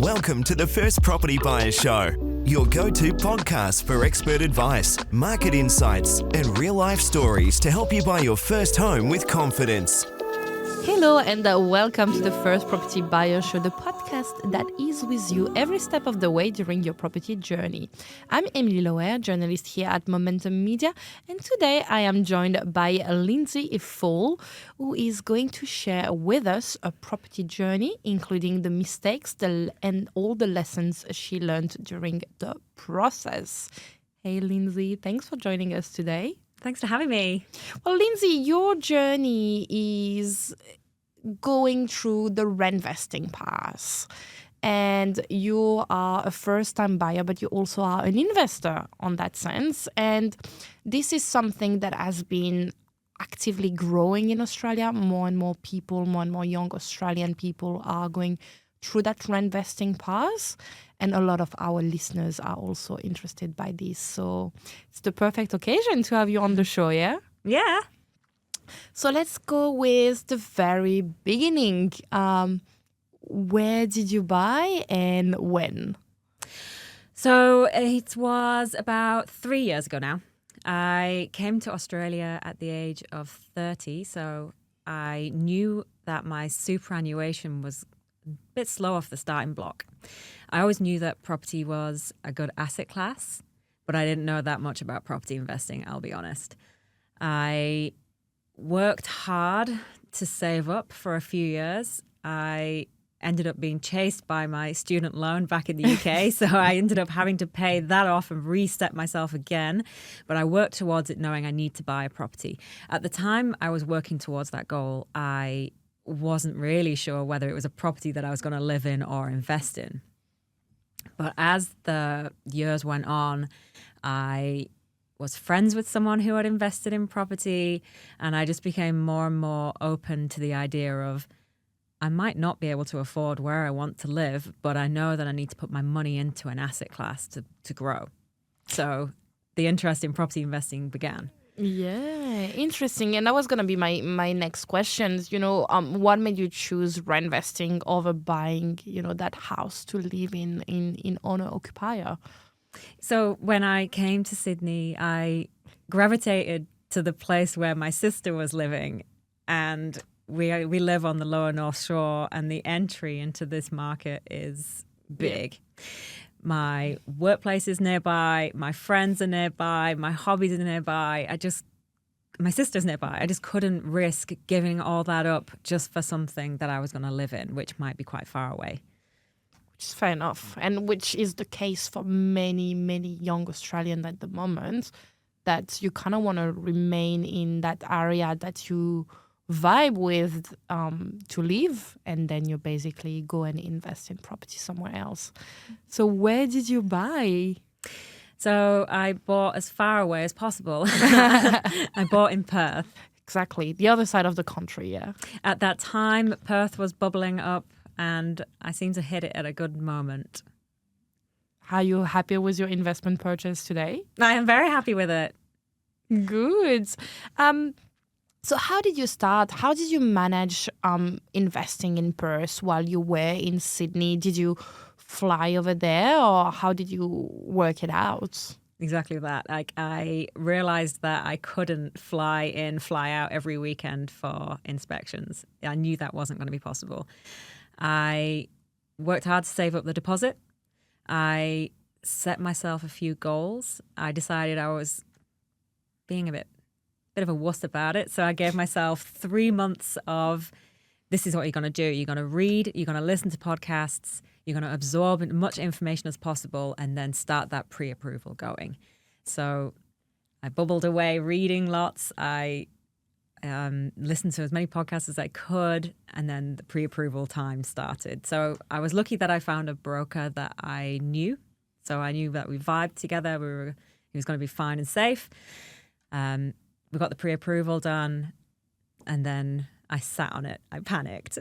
Welcome to the First Property Buyer Show, your go-to podcast for expert advice, market insights, and real-life stories to help you buy your first home with confidence. Hello and welcome to the First Property Buyer Show, the podcast that is with you every step of the way during your property journey. I'm Emilie Lauer, journalist here at Momentum Media, and today I am joined by Lyndsey Fall, who is going to share with us a property journey, including the mistakes and all the lessons she learned during the process. Hey Lyndsey, thanks for joining us today. Thanks for having me. Well, Lindsey, your journey is going through the rentvesting path. And you are a first-time buyer, but you also are an investor on that sense. And this is something that has been actively growing in Australia. More and more people, more and more young Australian people are going through that rentvesting path. And a lot of our listeners are also interested by this. So it's the perfect occasion to have you on the show, yeah? Yeah. So let's go with the very beginning. Where did you buy and when? So it was about 3 years ago now. I came to Australia at the age of 30. So I knew that my superannuation was a bit slow off the starting block. I always knew that property was a good asset class, but I didn't know that much about property investing, I'll be honest. I worked hard to save up for a few years. I ended up being chased by my student loan back in the UK, so I ended up having to pay that off and reset myself again. But I worked towards it knowing I need to buy a property. At the time I was working towards that goal, I wasn't really sure whether it was a property that I was going to live in or invest in. But as the years went on, I was friends with someone who had invested in property, and I just became more and more open to the idea of I might not be able to afford where I want to live, but I know that I need to put my money into an asset class to grow. So the interest in property investing began. Yeah, interesting. And that was going to be my next questions. What made you choose rentvesting over buying, that house to live in owner-occupier? So when I came to Sydney, I gravitated to the place where my sister was living, and we live on the lower North Shore, and the entry into this market is big. Yeah. My workplace is nearby, my friends are nearby, my hobbies are nearby. My sister's nearby. I just couldn't risk giving all that up just for something that I was going to live in, which might be quite far away. Which is fair enough, and which is the case for many, many young Australians at the moment, that you kind of want to remain in that area that you vibe with to live, and then you basically go and invest in property somewhere else. So where did you buy? So I bought as far away as possible. I bought in Perth. Exactly, the other side of the country, yeah. At that time, Perth was bubbling up, and I seem to hit it at a good moment. Are you happy with your investment purchase today? I am very happy with it. Good. So how did you start? How did you manage investing in Perth while you were in Sydney? Did you fly over there, or how did you work it out? Exactly that. I realized that I couldn't fly in, fly out every weekend for inspections. I knew that wasn't going to be possible. I worked hard to save up the deposit. I set myself a few goals. I decided I was being a bit of a wuss about it. So I gave myself 3 months of, this is what you're going to do. You're going to read, you're going to listen to podcasts, you're going to absorb as much information as possible, and then start that pre-approval going. So I bubbled away reading lots. I listened to as many podcasts as I could, and then the pre-approval time started. So I was lucky that I found a broker that I knew. So I knew that we vibed together. He was going to be fine and safe. We got the pre-approval done, and then I sat on it. I panicked.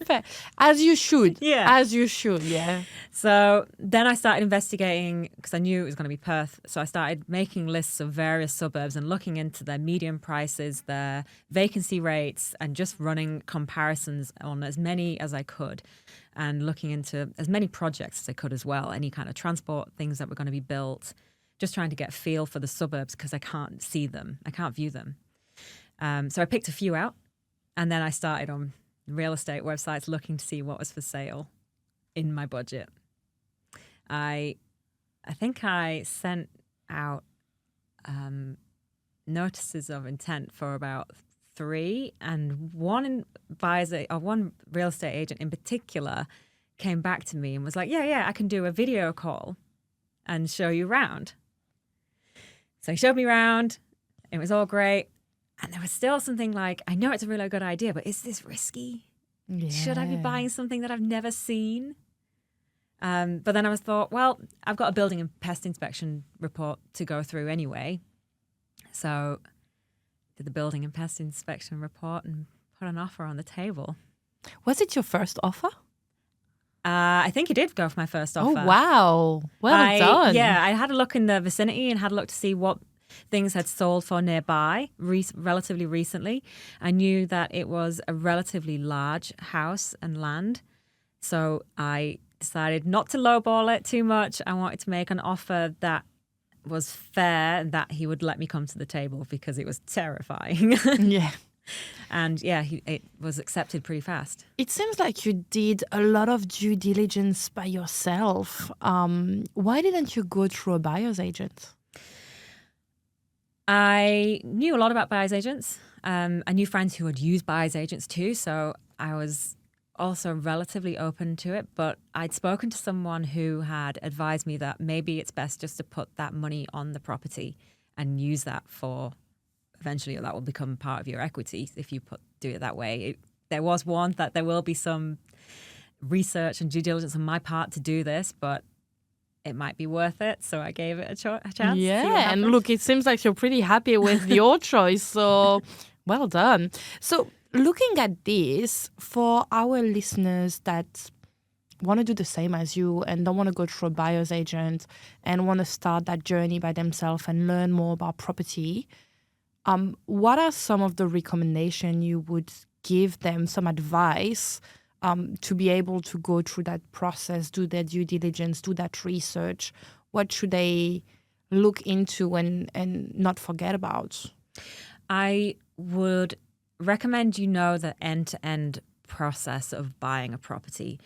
Fair. As you should. Yeah. As you should, yeah. So then I started investigating because I knew it was going to be Perth. So I started making lists of various suburbs and looking into their median prices, their vacancy rates, and just running comparisons on as many as I could and looking into as many projects as I could as well, any kind of transport things that were going to be built, just trying to get a feel for the suburbs because I can't see them. I can't view them. So I picked a few out and then I started on real estate websites looking to see what was for sale in my budget. I think I sent out notices of intent for about 3, and one real estate agent in particular came back to me and was like, yeah, I can do a video call and show you around. So he showed me around. It was all great. And there was still something like, I know it's a really good idea, but is this risky? Yeah. Should I be buying something that I've never seen? But then I thought, well, I've got a building and pest inspection report to go through anyway. So did the building and pest inspection report and put an offer on the table. Was it your first offer? I think he did go for my first offer. Oh, wow. Well done. Yeah, I had a look in the vicinity and had a look to see what things had sold for nearby relatively recently. I knew that it was a relatively large house and land. So I decided not to lowball it too much. I wanted to make an offer that was fair and that he would let me come to the table because it was terrifying. Yeah. And yeah, it was accepted pretty fast. It seems like you did a lot of due diligence by yourself. Why didn't you go through a buyer's agent? I knew a lot about buyer's agents. I knew friends who had used buyer's agents too, so I was also relatively open to it. But I'd spoken to someone who had advised me that maybe it's best just to put that money on the property and use that for eventually that will become part of your equity if you do it that way. There was warned that there will be some research and due diligence on my part to do this, but it might be worth it. So I gave it a chance. Yeah, and look, it seems like you're pretty happy with your choice. So well done. So looking at this, for our listeners that want to do the same as you and don't want to go through a buyer's agent and want to start that journey by themselves and learn more about property, what are some of the recommendations you would give them, some advice to be able to go through that process, do their due diligence, do that research? What should they look into and not forget about? I would recommend the end-to-end process of buying a property,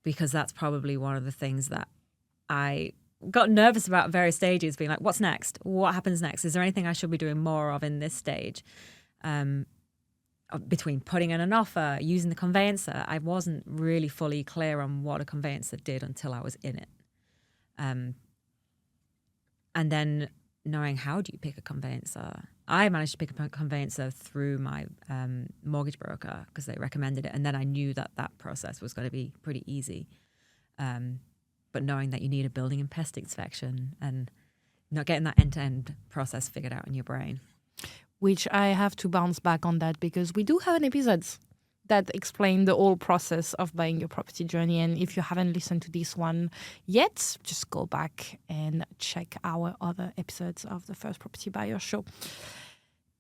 because that's probably one of the things that I got nervous about at various stages, being like, what's next? What happens next? Is there anything I should be doing more of in this stage? Between putting in an offer, using the conveyancer, I wasn't really fully clear on what a conveyancer did until I was in it. And then knowing how do you pick a conveyancer? I managed to pick a conveyancer through my mortgage broker because they recommended it. And then I knew that process was going to be pretty easy. But knowing that you need a building and pest inspection and not getting that end-to-end process figured out in your brain. Which I have to bounce back on that because we do have an episode that explain the whole process of buying your property journey. And if you haven't listened to this one yet, just go back and check our other episodes of the First Property Buyer Show.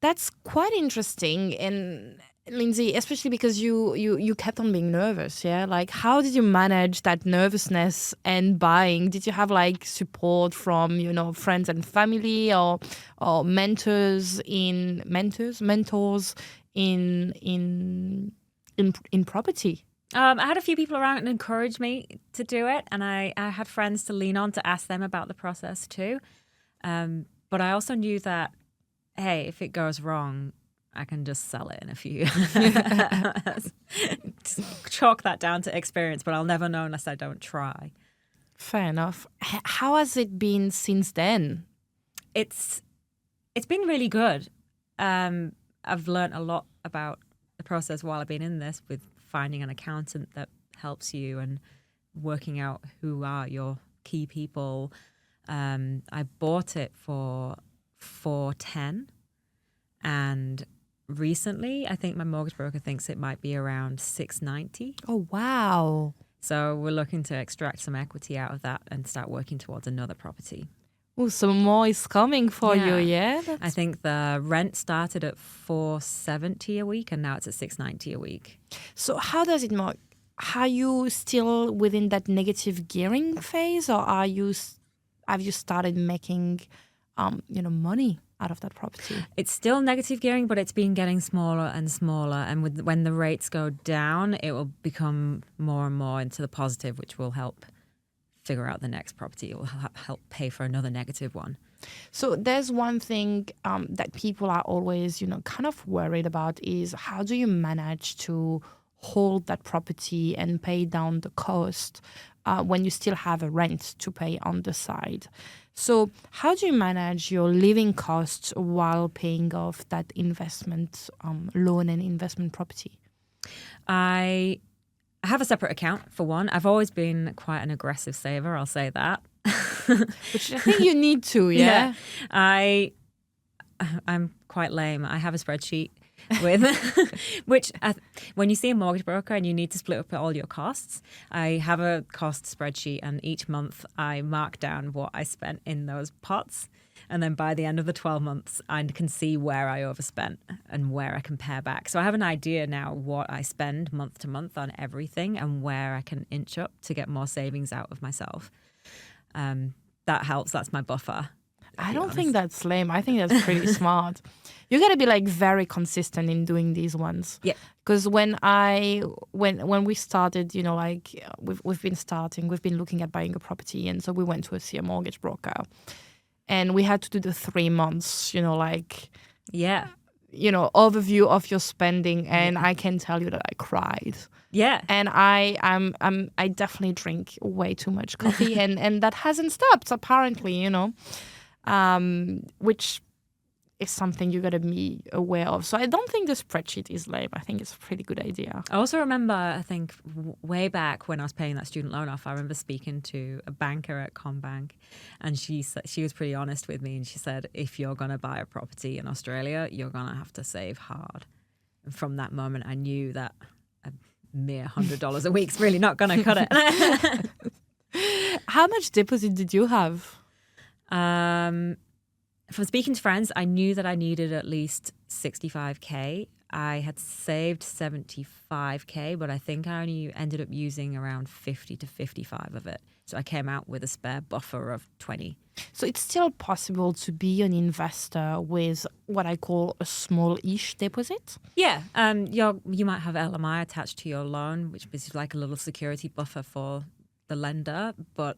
That's quite interesting. And Lindsey, especially because you kept on being nervous, yeah? Like, how did you manage that nervousness and buying? Did you have like support from, friends and family or mentors in property? I had a few people around and encouraged me to do it, and I had friends to lean on to ask them about the process too. But I also knew that, hey, if it goes wrong, I can just sell it in a few. Chalk that down to experience, but I'll never know unless I don't try. Fair enough. How has it been since then? It's been really good. I've learned a lot about the process while I've been in this, with finding an accountant that helps you and working out who are your key people. I bought it for $410, and recently. I think my mortgage broker thinks it might be around 690. Oh, wow. So we're looking to extract some equity out of that and start working towards another property. Oh, some more is coming for you, yeah? I think the rent started at $470 a week and now it's at $690 a week. So how does it work? Are you still within that negative gearing phase, or have you started making, money out of that property? It's still negative gearing, but it's been getting smaller and smaller. And when the rates go down, it will become more and more into the positive, which will help figure out the next property. It will help pay for another negative one. So there's one thing that people are always, kind of worried about is how do you manage to hold that property and pay down the cost when you still have a rent to pay on the side. So how do you manage your living costs while paying off that investment loan and investment property? I have a separate account for one. I've always been quite an aggressive saver, I'll say that. Which I think you need to, yeah? I'm quite lame. I have a spreadsheet with which when you see a mortgage broker and you need to split up all your costs, I have a cost spreadsheet, and each month I mark down what I spent in those pots, and then by the end of the 12 months I can see where I overspent and where I can pare back. So I have an idea now what I spend month to month on everything and where I can inch up to get more savings out of myself. That helps. That's my buffer. I don't think that's lame. I think that's pretty smart. You got to be like very consistent in doing these ones. Yeah. Because when we started, we've been looking at buying a property, and so we went to see a mortgage broker, and we had to do the 3 months, overview of your spending, and I can tell you that I cried. Yeah. And I definitely drink way too much coffee, and that hasn't stopped apparently, which is something you got to be aware of. So I don't think the spreadsheet is lame. I think it's a pretty good idea. I also remember, I think, way back when I was paying that student loan off, I remember speaking to a banker at Combank, and she was pretty honest with me, and she said, if you're going to buy a property in Australia, you're going to have to save hard. And from that moment, I knew that a mere $100 a week's really not going to cut it. How much deposit did you have? From speaking to friends, I knew that I needed at least 65K. I had saved 75K, but I think I only ended up using around 50 to 55 of it. So I came out with a spare buffer of 20. So it's still possible to be an investor with what I call a small-ish deposit? Yeah. You might have LMI attached to your loan, which is like a little security buffer for the lender, but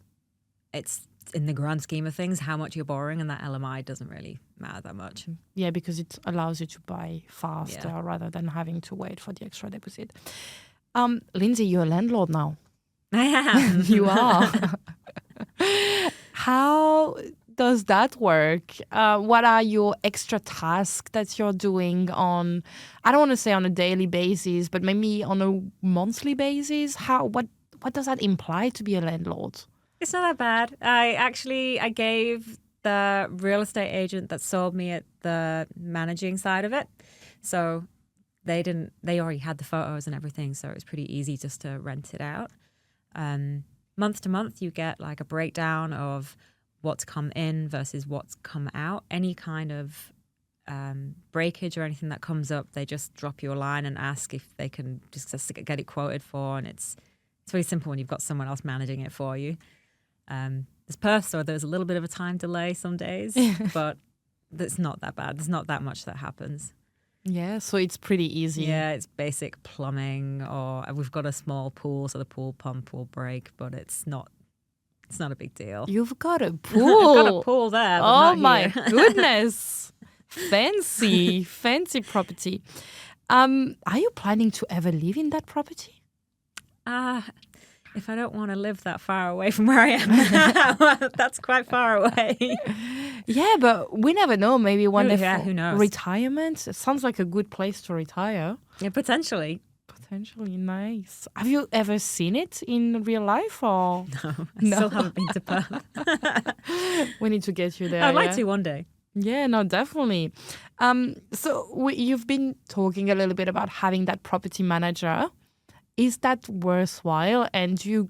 it's in the grand scheme of things, how much you're borrowing, and that LMI doesn't really matter that much. Yeah, because it allows you to buy faster rather than having to wait for the extra deposit. Lindsey, you're a landlord now. I am. You are. How does that work? What are your extra tasks that you're doing on, I don't want to say on a daily basis, but maybe on a monthly basis? What does that imply to be a landlord? It's not that bad. I gave the real estate agent that sold me at the managing side of it. So they already had the photos and everything. So it was pretty easy just to rent it out. Month to month, you get like a breakdown of what's come in versus what's come out. Any kind of breakage or anything that comes up, they just drop you a line and ask if they can just get it quoted for. And it's very simple when you've got someone else managing it for you. There's Perth, so there's a little bit of a time delay some days, but it's not that bad. There's not that much that happens. Yeah, so it's pretty easy. Yeah, it's basic plumbing, or we've got a small pool, so the pool pump will break, but it's not a big deal. You've got a pool. I've got a pool there. Oh my goodness. Fancy property. Are you planning to ever live in that property? If I don't want to live that far away from where I am now, that's quite far away. Yeah, but we never know. Maybe one day who knows? Retirement. It sounds like a good place to retire. Yeah, potentially. Potentially nice. Have you ever seen it in real life or? No, I still haven't been to Perth. We need to get you there. I'd like to one day. Yeah, no, definitely. So you've been talking a little bit about having that property manager. Is that worthwhile? And do you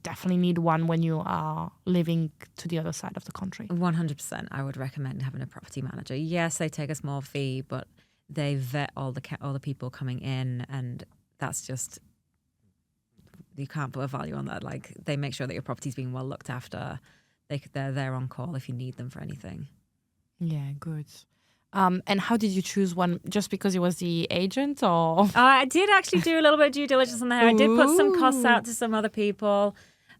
definitely need one when you are living to the other side of the country? 100%, I would recommend having a property manager. Yes, they take a small fee, but they vet all the people coming in, and that's just, you can't put a value on that. Like, they make sure that your property's being well looked after. They're there on call if you need them for anything. Yeah, good. And how did you choose one? Just because it was the agent, or? I did actually do a little bit of due diligence on there. I did put some costs out Ooh. to some other people,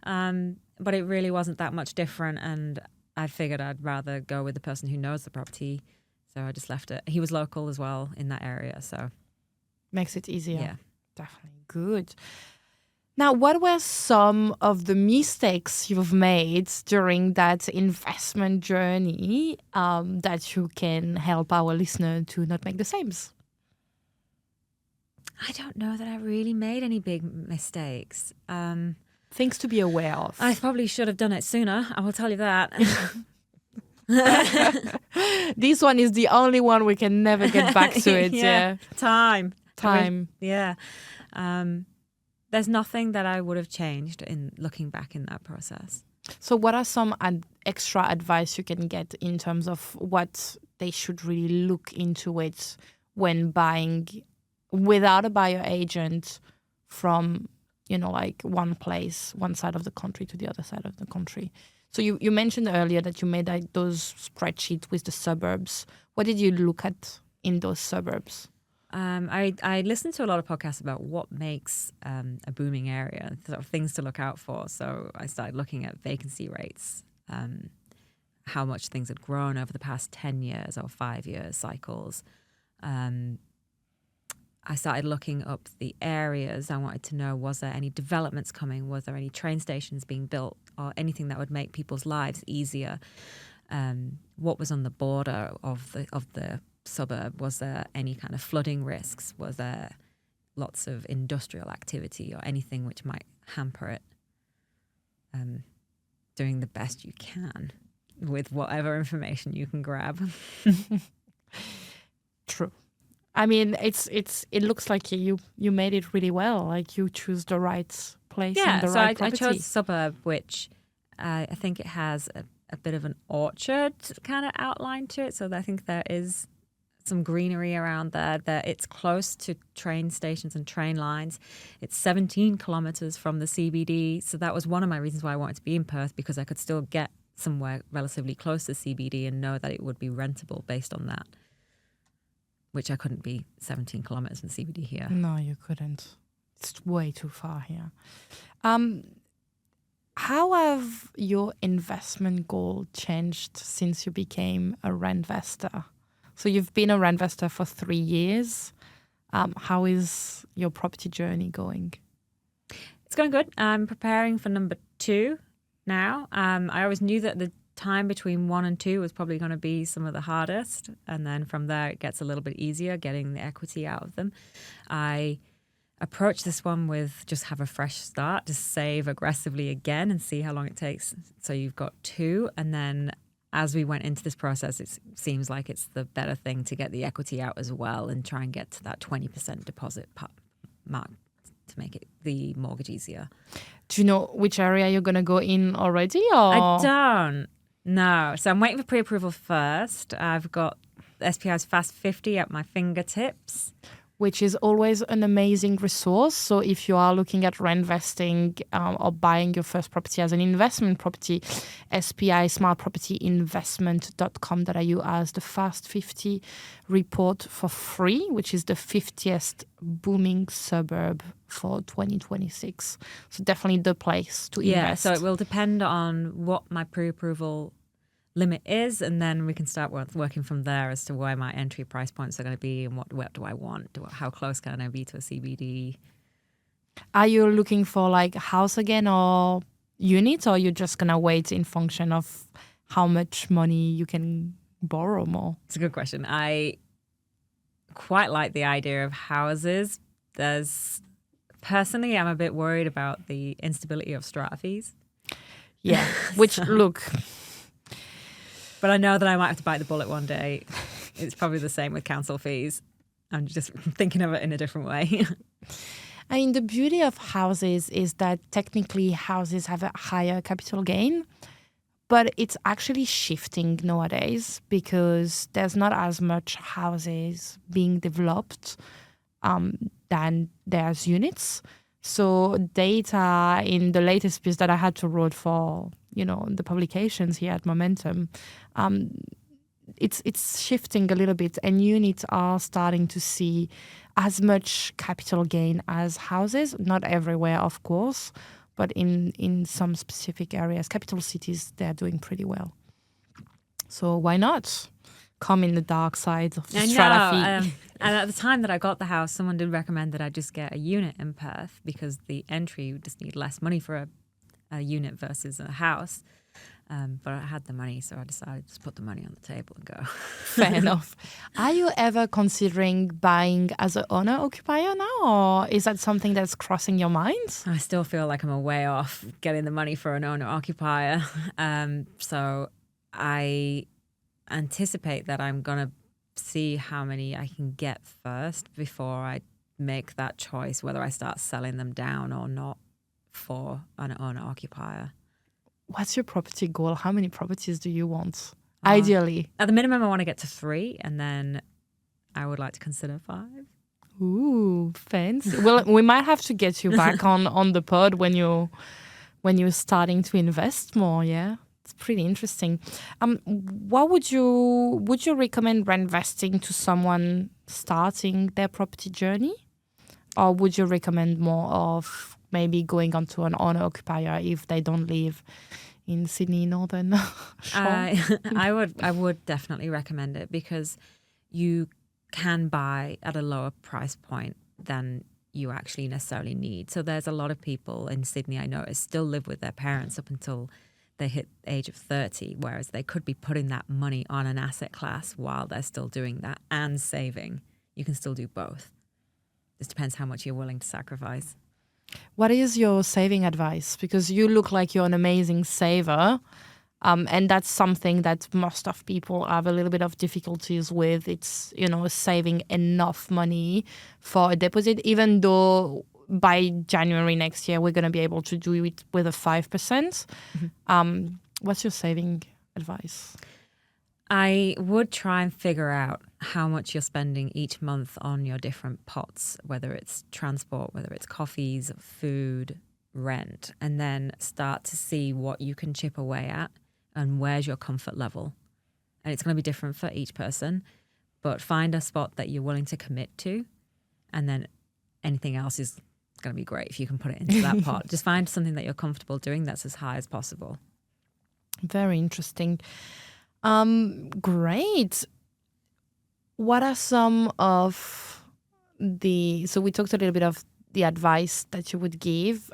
but it really wasn't that much different. And I figured I'd rather go with the person who knows the property. So I just left it. He was local as well in that area. So Makes it easier. yeah. Definitely. Good. Now, what were some of the mistakes you've made during that investment journey that you can help our listener to not make the same? I don't know that I really made any big mistakes. Things to be aware of. I probably should have done it sooner. I will tell you that. This one is the only one we can never get back to it. Yeah. Time. Yeah. There's nothing that I would have changed in looking back in that process. So what are some extra advice you can get in terms of what they should really look into it when buying without a buyer agent from, like one place, one side of the country to the other side of the country? So you mentioned earlier that you made those spreadsheets with the suburbs. What did you look at in those suburbs? I listened to a lot of podcasts about what makes a booming area, sort of things to look out for. So I started looking at vacancy rates, how much things had grown over the past 10 years or 5 years cycles. I started looking up the areas. I wanted to know, was there any developments coming? Was there any train stations being built or anything that would make people's lives easier? What was on the border of the suburb? Was there any kind of flooding risks? Was there lots of industrial activity or anything which might hamper it? Doing the best you can with whatever information you can grab. True. I mean, it looks like you made it really well. Like, you choose the right place and the right I property. chose a suburb which I think it has a bit of an orchard kind of outline to it. So I think there is some greenery around there. That it's close to train stations and train lines. It's 17 kilometers from the CBD. So that was one of my reasons why I wanted to be in Perth, because I could still get somewhere relatively close to CBD and know that it would be rentable based on that, which I couldn't be 17 kilometers from CBD here. No, you couldn't. It's way too far here. How have your investment goal changed since you became a Rentvestor? So you've been a Rentvestor for 3 years. How is your property journey going? It's going good. I'm preparing for number 2 now. I always knew that the time between 1 and 2 was probably going to be some of the hardest. And then from there, it gets a little bit easier getting the equity out of them. I approach this one with just have a fresh start, just save aggressively again and see how long it takes. So you've got 2. And then as we went into this process, it seems like it's the better thing to get the equity out as well and try and get to that 20% deposit mark to make it the mortgage easier. Do you know which area you're going to go in already? Or? I don't. No. So I'm waiting for pre-approval first. I've got SPI's Fast 50 at my fingertips. Which is always an amazing resource. So if you are looking at Rentvesting or buying your first property as an investment property, SPI smartpropertyinvestment.com.au has the Fast 50 report for free, which is the 50th booming suburb for 2026. So definitely the place to invest. Yeah, so it will depend on what my pre-approval limit is, and then we can start working from there as to where my entry price points are going to be and what do I want, how close can I be to a CBD. Are you looking for like a house again or units, or you're just going to wait in function of how much money you can borrow more? It's a good question. I quite like the idea of houses. Personally, I'm a bit worried about the instability of strata fees. Yeah, which look... But I know that I might have to bite the bullet one day. It's probably the same with council fees. I'm just thinking of it in a different way. I mean, the beauty of houses is that technically houses have a higher capital gain, but it's actually shifting nowadays because there's not as much houses being developed than there's units. So data in the latest piece that I had to write for, the publications here at Momentum, it's shifting a little bit, and units are starting to see as much capital gain as houses. Not everywhere, of course, but in some specific areas, capital cities, they're doing pretty well. So why not come in the dark side of the strata fee? And at the time that I got the house, someone did recommend that I just get a unit in Perth because the entry would just need less money for a unit versus a house. But I had the money, so I decided to just put the money on the table and go. Fair enough. Are you ever considering buying as an owner-occupier now, or is that something that's crossing your mind? I still feel like I'm a way off getting the money for an owner-occupier. So I anticipate that I'm going to see how many I can get first before I make that choice, whether I start selling them down or not for an owner-occupier. What's your property goal? How many properties do you want? Ideally. At the minimum, I want to get to 3, and then I would like to consider 5. Ooh, fancy. Well, we might have to get you back on the pod when you're starting to invest more, yeah? It's pretty interesting. What would you recommend Rentvesting to someone starting their property journey? Or would you recommend more of maybe going onto an owner-occupier if they don't live in Sydney Northern Shore? I would definitely recommend it because you can buy at a lower price point than you actually necessarily need. So there's a lot of people in Sydney I notice still live with their parents up until they hit the age of 30, whereas they could be putting that money on an asset class while they're still doing that and saving. You can still do both. Just depends how much you're willing to sacrifice. What is your saving advice? Because you look like you're an amazing saver, and that's something that most of people have a little bit of difficulties with. It's, saving enough money for a deposit, even though by January next year, we're going to be able to do it with a 5%. Mm-hmm. What's your saving advice? I would try and figure out how much you're spending each month on your different pots, whether it's transport, whether it's coffees, food, rent, and then start to see what you can chip away at and where's your comfort level. And it's going to be different for each person, but find a spot that you're willing to commit to, and then anything else is going to be great if you can put it into that pot. Just find something that you're comfortable doing that's as high as possible. Very interesting. Great. What are some of so we talked a little bit of the advice that you would give.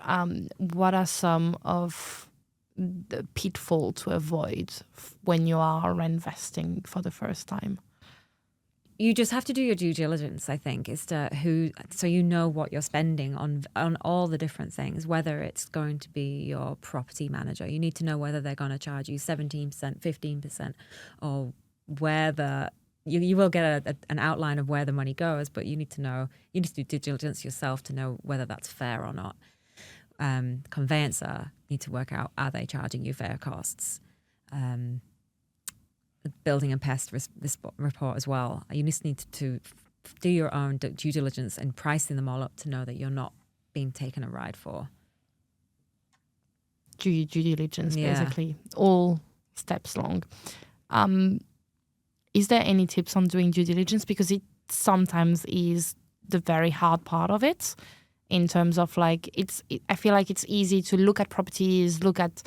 What are some of the pitfalls to avoid when you are investing for the first time? You just have to do your due diligence, I think, so you know what you're spending on all the different things, whether it's going to be your property manager. You need to know whether they're going to charge you 17%, 15%, or where you will get an outline of where the money goes, but you need to do due diligence yourself to know whether that's fair or not. Conveyancer, need to work out, are they charging you fair costs? Building and pest report as well. You just need to do your own due diligence and pricing them all up to know that you're not being taken a ride for. Due diligence, basically, all steps long. Is there any tips on doing due diligence? Because it sometimes is the very hard part of it, in terms of I feel like it's easy to look at properties, look at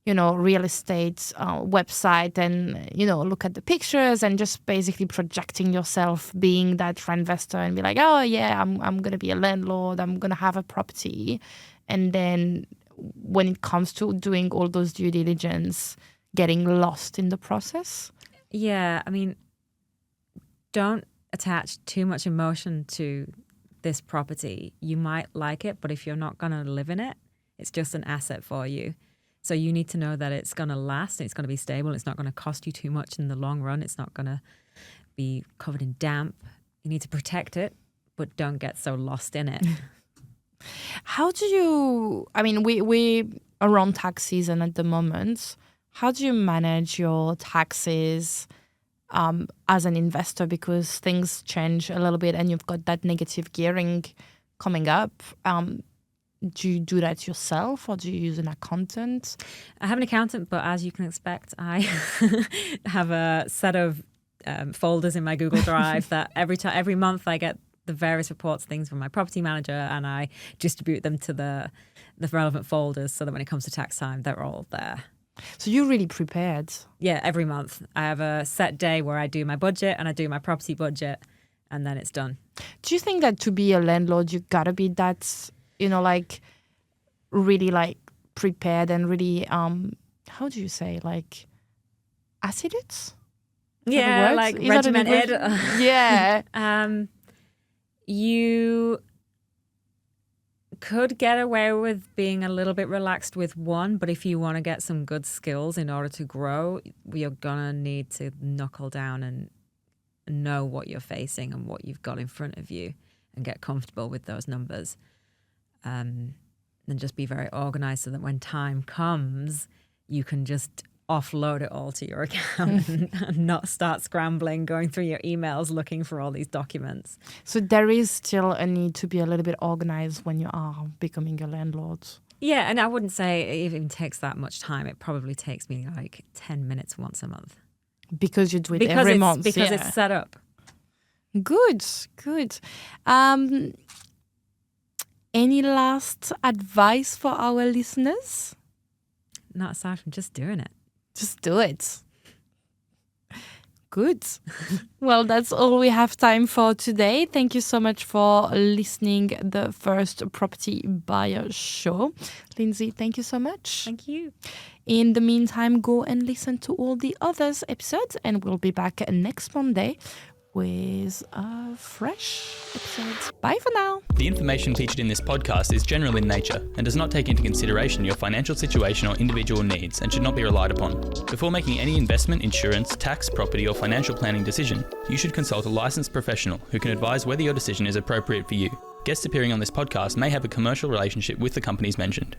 real estate website, and look at the pictures and just basically projecting yourself being that investor and be like, oh yeah, I'm gonna be a landlord, I'm gonna have a property, and then when it comes to doing all those due diligence, getting lost in the process. Yeah, I mean, don't attach too much emotion to this property. You might like it, but if you're not gonna live in it, it's just an asset for you. So you need to know that it's going to last, it's going to be stable, it's not going to cost you too much in the long run, it's not going to be covered in damp. You need to protect it, but don't get so lost in it. How do you, I mean, we are on tax season at the moment. How do you manage your taxes as an investor? Because things change a little bit and you've got that negative gearing coming up. Do you do that yourself or do you use an accountant? I have an accountant, but as you can expect, I have a set of folders in my Google Drive that every month I get the various reports, things from my property manager, and I distribute them to the relevant folders so that when it comes to tax time, they're all there. So you're really prepared. Yeah, every month. I have a set day where I do my budget and I do my property budget, and then it's done. Do you think that to be a landlord, you gotta be that, like really like prepared and really, how do you say, like assiduous? Yeah, like regimented. Yeah. You could get away with being a little bit relaxed with one, but if you want to get some good skills in order to grow, you're gonna need to knuckle down and know what you're facing and what you've got in front of you and get comfortable with those numbers. And just be very organized so that when time comes, you can just offload it all to your account and not start scrambling, going through your emails, looking for all these documents. So there is still a need to be a little bit organized when you are becoming a landlord. Yeah, and I wouldn't say it even takes that much time. It probably takes me like 10 minutes once a month. Because you do it every month. Because it's set up. Good. Any last advice for our listeners? Not aside from just doing it. Just do it. Good. Well, that's all we have time for today. Thank you so much for listening the first Property Buyer Show. Lindsey, thank you so much. Thank you. In the meantime, go and listen to all the others episodes and we'll be back next Monday with a fresh episode. Bye for now. The information featured in this podcast is general in nature and does not take into consideration your financial situation or individual needs and should not be relied upon. Before making any investment, insurance, tax, property or financial planning decision, you should consult a licensed professional who can advise whether your decision is appropriate for you. Guests appearing on this podcast may have a commercial relationship with the companies mentioned.